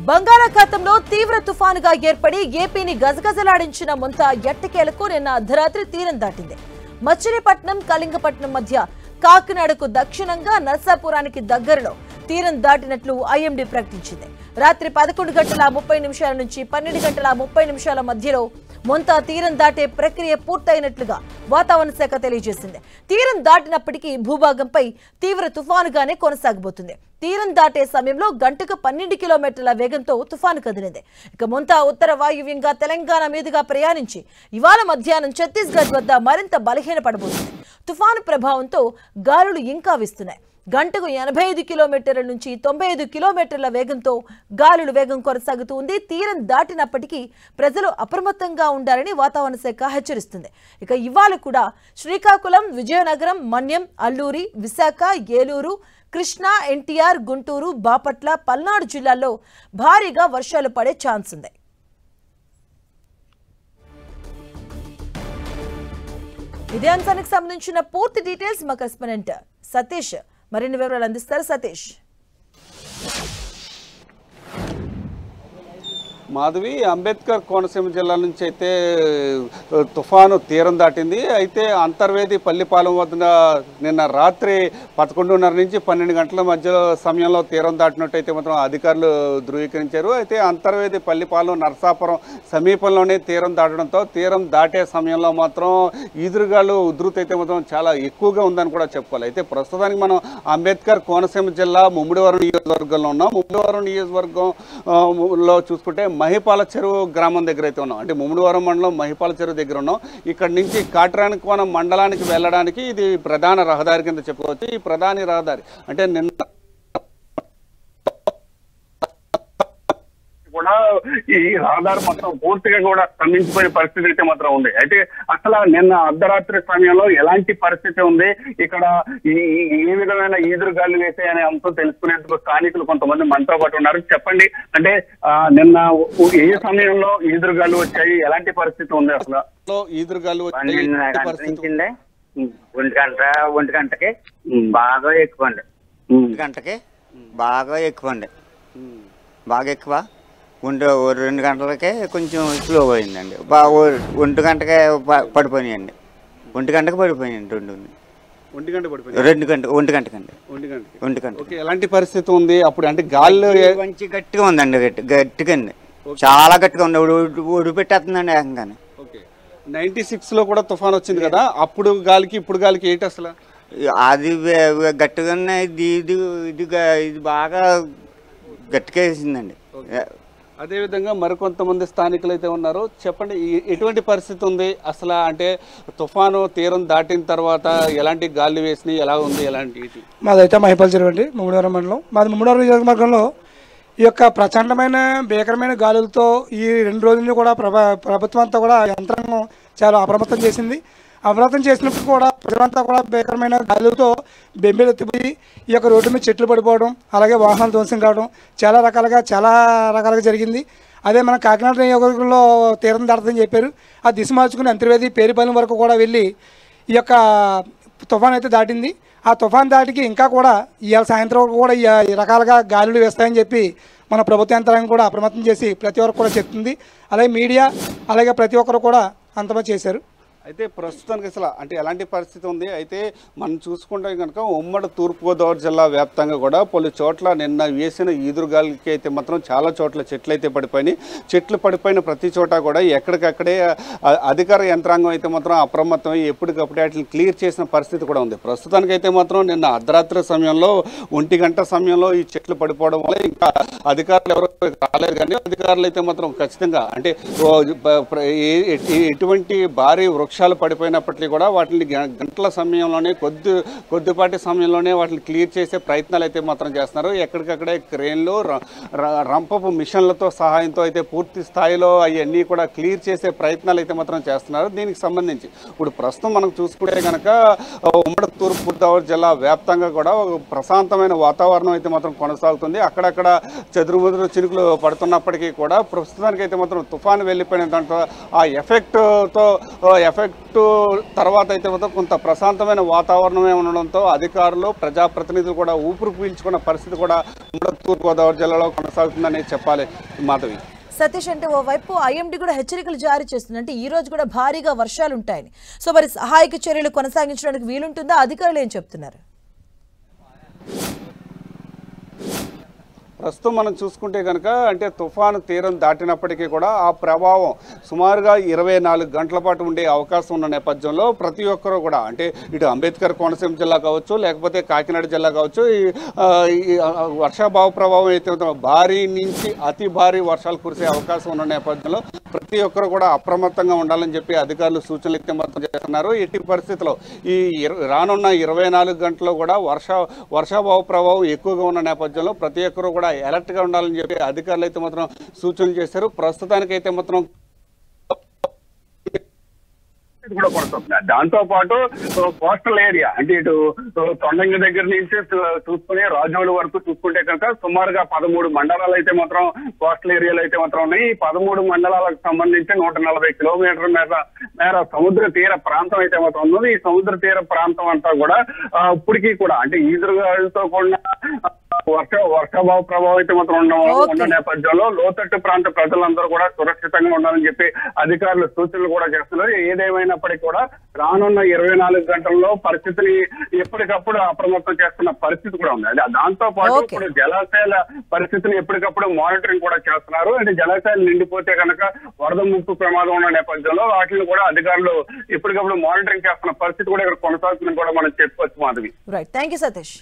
బంగాళాఖాతంలో తీవ్ర తుఫానుగా ఏర్పడి ఏపీని గజగజలాడించిన ముంత ఎట్టకేలకు నిన్న అర్ధరాత్రి తీరం దాటింది. మచిలీపట్నం కళింగపట్నం మధ్య కాకినాడకు దక్షిణంగా నర్సాపురానికి దగ్గరలో తీరం దాటినట్లు ఐఎండీ ప్రకటించింది. రాత్రి 11:30 నుంచి 12:30 మధ్యలో మొంత తీరం దాటే ప్రక్రియ పూర్తయినట్లుగా వాతావరణ శాఖ తెలియజేసింది. తీరం దాటినప్పటికీ భూభాగంపై తీవ్ర తుఫానుగానే కొనసాగబోతుంది. తీరం దాటే సమయంలో గంటకు 12 కిలోమీటర్ల వేగంతో తుఫాను కదిలింది. ఇక మొంత ఉత్తర వాయువ్యంగా తెలంగాణ మీదుగా ప్రయాణించి ఇవాళ మధ్యాహ్నం ఛత్తీస్గఢ్ వద్ద మరింత బలహీనపడబోతుంది. తుఫాను ప్రభావంతో గాలులు ఇంకా వీస్తున్నాయి. గంటకు 85 కిలోమీటర్ల నుంచి 95 కిలోమీటర్ల వేగంతో గాలుల వేగం కొనసాగుతుంది. తీరం దాటినప్పటికీ ప్రజలు అప్రమత్తంగా ఉండాలని వాతావరణ శాఖ హెచ్చరిస్తుంది. ఇక ఇవాళ కూడా శ్రీకాకుళం, విజయనగరం, మన్యం, అల్లూరి, విశాఖ, ఏలూరు, కృష్ణా, ఎన్టీఆర్, గుంటూరు, బాపట్ల, పల్నాడు జిల్లాల్లో భారీగా వర్షాలు పడే ఛాన్స్ ఉంది. ఇదే అంశానికి సంబంధించిన పూర్తి డీటెయిల్స్ మా కరెస్పాండెంట్ సతీష్ మరిన్ని వివరాలు అందిస్తారు. సతీష్. మాధవి, అంబేద్కర్ కోనసీమ జిల్లా నుంచి అయితే తుఫాను తీరం దాటింది. అయితే అంతర్వేది పల్లిపాలెం వద్ద నిన్న రాత్రి 11:30 నుంచి 12 గంటల మధ్య సమయంలో తీరం దాటినట్టు అయితే మాత్రం అధికారులు ధృవీకరించారు. అయితే అంతర్వేది పల్లిపాలెం నరసాపురం సమీపంలోనే తీరం దాటడంతో తీరం దాటే సమయంలో మాత్రం ఈదురుగాలు ఉధృతి అయితే మాత్రం చాలా ఎక్కువగా ఉందని కూడా చెప్పుకోవాలి. అయితే ప్రస్తుతానికి మనం అంబేద్కర్ కోనసీమ జిల్లా ముమ్మిడివరం నియోజకవర్గంలో ఉన్నాం. ముమ్మిడివరం నియోజకవర్గంలో చూసుకుంటే మహిపాల చెరువు గ్రామం దగ్గర అయితే ఉన్నాం. అంటే ముమ్మిడివరం మండలం మహిపాల చెరువు దగ్గర ఉన్నాం. ఇక్కడ నుంచి కాట్రానికోన మండలానికి వెళ్ళడానికి ఇది ప్రధాన రహదారి కింద చెప్పుకోవచ్చు. ఈ ప్రధాన రహదారి అంటే నిన్న కూడా ఈ రహదారి మొత్తం పూర్తిగా కూడా స్తంభించిపోయే పరిస్థితి అయితే మాత్రం ఉంది. అయితే అసలు నిన్న అర్ధరాత్రి సమయంలో ఎలాంటి పరిస్థితి ఉంది, ఇక్కడ ఏ విధమైన ఈదురుగాలు వేసాయనే అంశం తెలుసుకునేందుకు స్థానికులు కొంతమంది మనతో పాటు ఉన్నారు. చెప్పండి, అంటే నిన్న ఏ సమయంలో ఈదురుగాలు వచ్చాయి, ఎలాంటి పరిస్థితి ఉంది? అసలు ఈదురుగాలు 1 గంటకి బాగా ఎక్కువ అండి. 1 గంటకి బాగా ఎక్కువ అండి. బాగా ఎక్కువ 2 గంటలకే కొంచెం స్లో అయిందండి. 1 గంటకే పడిపోయినాయండి. 1 గంటకి పడిపోయినాయండి. 1 గంటకండి. ఎలాంటి పరిస్థితి ఉంది అప్పుడు? అంటే గాలి మంచి గట్టిగా ఉందండి. గట్టిగా అండి, చాలా గట్టిగా ఉంది. ఉడిపెట్టేస్తుందండి ఏకంగానే. 96లో కూడా తుఫాన్ వచ్చింది కదా, అప్పుడు గాలికి ఇప్పుడు గాలికి ఏంటి అసలు? అది గట్టిగానే ఇది బాగా గట్టిగా వేసిందండి. అదేవిధంగా మరికొంతమంది స్థానికులు అయితే ఉన్నారు. చెప్పండి, ఎటువంటి పరిస్థితి ఉంది అసలు? అంటే తుఫాను తీరం దాటిన తర్వాత ఎలాంటి గాలి వేసినాయి, ఎలా ఉంది, ఎలాంటి? మాదైతే మహిపాల చెరువు అండి, ముమ్మిడివరం మండలం. మాది ముమ్మిడివరం నియోజకవర్గంలో ఈ యొక్క ప్రచండమైన భీకరమైన గాలులతో ఈ 2 రోజులు కూడా ప్రభుత్వం అంతా కూడా యంత్రాంగం చాలా అప్రమత్తం చేసింది. అప్రమత్తం చేసినప్పుడు కూడా ప్రజలంతా కూడా భీకరమైన గాలులతో బెంబేలెత్తిపోయి ఈ యొక్క రోడ్డు మీద చెట్లు పడిపోవడం, అలాగే వాహనాలు ధ్వంసం కావడం చాలా రకాలుగా జరిగింది. అదే మన కాకినాడ నియోజకవర్గంలో తీరం దాటదని చెప్పారు. ఆ దిశ మార్చుకుని అంతర్వేది పేరుపాలెం వరకు కూడా వెళ్ళి ఈ యొక్క తుఫాన్ అయితే దాటింది. ఆ తుఫాన్ దాటికి ఇంకా కూడా ఇవాళ సాయంత్రం వరకు కూడా ఈ రకాలుగా గాలులు వేస్తాయని చెప్పి మన ప్రభుత్వ యంత్రాంగం కూడా అప్రమత్తం చేసి ప్రతి ఒక్కరు కూడా చెప్తుంది. అలాగే మీడియా, అలాగే ప్రతి ఒక్కరు కూడా అంతమంది చేశారు. అయితే ప్రస్తుతానికి అసలు అంటే ఎలాంటి పరిస్థితి ఉంది? అయితే మనం చూసుకుంటే కనుక ఉమ్మడి తూర్పుగోదావరి జిల్లా వ్యాప్తంగా కూడా పలు చోట్ల నిన్న వేసిన ఈదురుగాలికి అయితే మాత్రం చాలా చోట్ల చెట్లు అయితే పడిపోయినాయి. చెట్లు పడిపోయిన ప్రతి చోట కూడా ఎక్కడికక్కడే అధికార యంత్రాంగం అయితే మాత్రం అప్రమత్తమై ఎప్పటికప్పుడే వాటిని క్లియర్ చేసిన పరిస్థితి కూడా ఉంది. ప్రస్తుతానికి అయితే మాత్రం నిన్న అర్ధరాత్రి సమయంలో 1 గంట సమయంలో ఈ చెట్లు పడిపోవడం వల్ల ఇంకా అధికారులు ఎవరో రాలేదు. కానీ అధికారులు అయితే మాత్రం ఖచ్చితంగా అంటే ఎటువంటి భారీ వృక్షాలు పడిపోయినప్పటికీ కూడా వాటిని గంటల సమయంలోనే కొద్దిపాటి సమయంలోనే వాటిని క్లియర్ చేసే ప్రయత్నాలు అయితే మాత్రం చేస్తున్నారు. ఎక్కడికక్కడే క్రేన్లు, రంపపు మిషన్లతో సహాయంతో అయితే పూర్తి స్థాయిలో అవన్నీ కూడా క్లియర్ చేసే ప్రయత్నాలు అయితే మాత్రం చేస్తున్నారు. దీనికి సంబంధించి ఇప్పుడు ప్రస్తుతం మనం చూసుకుంటే కనుక ఉమ్మడి తూర్పుగోదావరి జిల్లా వ్యాప్తంగా కూడా ప్రశాంతమైన వాతావరణం అయితే మాత్రం కొనసాగుతుంది. అక్కడక్కడ చెదురుముదురు చినుకులు పడుతున్నప్పటికీ కూడా ప్రస్తుతానికి అయితే మాత్రం తుఫాను వెళ్ళిపోయిన దాంట్లో ఆ ఎఫెక్ట్తో ఎఫెక్ట్ తర్వాత అయితే మాత్రం కొంత ప్రశాంతమైన వాతావరణమే ఉండడంతో అధికారులు ప్రజాప్రతినిధులు కూడా ఊపిరి పీల్చుకున్న పరిస్థితి కూడా తూర్పుగోదావరి జిల్లాలో కొనసాగుతుందని చెప్పాలి మాధవి. సతీష్, అంటే ఓవైపు ఐఎండీ కూడా హెచ్చరికలు జారీ చేస్తుంది, అంటే ఈ రోజు కూడా భారీగా వర్షాలు ఉంటాయని. సో మరి సహాయక చర్యలు కొనసాగించడానికి వీలుంటుందా? అధికారులు ఏం చెప్తున్నారు? ప్రస్తుతం మనం చూసుకుంటే కనుక అంటే తుఫాను తీరం దాటినప్పటికీ కూడా ఆ ప్రభావం సుమారుగా 24 గంటల పాటు ఉండే అవకాశం ఉన్న నేపథ్యంలో ప్రతి ఒక్కరూ కూడా అంటే ఇటు అంబేద్కర్ కోనసీమ జిల్లా కావచ్చు, లేకపోతే కాకినాడ జిల్లా కావచ్చు, ఈ వర్షాభావ ప్రభావం అయితే భారీ నుంచి అతి భారీ వర్షాలు కురిసే అవకాశం ఉన్న నేపథ్యంలో ప్రతి ఒక్కరు కూడా అప్రమత్తంగా ఉండాలని చెప్పి అధికారులు సూచనలు అయితే మాత్రం చేస్తున్నారు. ఎట్టి పరిస్థితుల్లో ఈ రానున్న 24 గంటల్లో కూడా వర్షాభావ ప్రభావం ఎక్కువగా ఉన్న నేపథ్యంలో ప్రతి ఒక్కరు కూడా అలర్ట్ గా ఉండాలని చెప్పి అధికారులు అయితే మాత్రం సూచనలు చేశారు. ప్రస్తుతానికైతే మాత్రం కూడా పడుతుంది. దాంతో పాటు కోస్టల్ ఏరియా అంటే ఇటు తొండంగి దగ్గర నుంచి చూసుకుని రాజోలు వరకు చూసుకుంటే కనుక సుమారుగా 13 మండలాలు అయితే మాత్రం కోస్టల్ ఏరియాలు అయితే మాత్రం ఉన్నాయి. ఈ 13 మండలాలకు సంబంధించి 140 కిలోమీటర్ల మేర సముద్ర తీర ప్రాంతం అయితే మాత్రం ఉన్నది. ఈ సముద్ర తీర ప్రాంతం అంతా కూడా ఇప్పటికీ కూడా అంటే ఈదురుగాలతో కూడిన వర్షాభావ ప్రభావం అయితే మాత్రం ఉన్న నేపథ్యంలో లోతట్టు ప్రాంత ప్రజలందరూ కూడా సురక్షితంగా ఉండాలని చెప్పి అధికారులు సూచనలు కూడా చేస్తున్నారు. ఏదేమైనప్పటికీ కూడా రానున్న 24 గంటల్లో పరిస్థితిని ఎప్పటికప్పుడు అప్రమత్తం చేస్తున్న పరిస్థితి కూడా ఉంది. దాంతో పాటు ఇప్పుడు జలాశయాల పరిస్థితిని ఎప్పటికప్పుడు మానిటరింగ్ కూడా చేస్తున్నారు. అంటే జలాశయాలు నిండిపోతే కనుక వరద ముప్పు ప్రమాదం ఉన్న నేపథ్యంలో వాటిని కూడా అధికారులు ఎప్పటికప్పుడు మానిటరింగ్ చేస్తున్న పరిస్థితి కూడా ఇక్కడ కొనసాగుతుందని కూడా మనం చెప్పుకోవచ్చు Madhavi. Right, thank you Satish.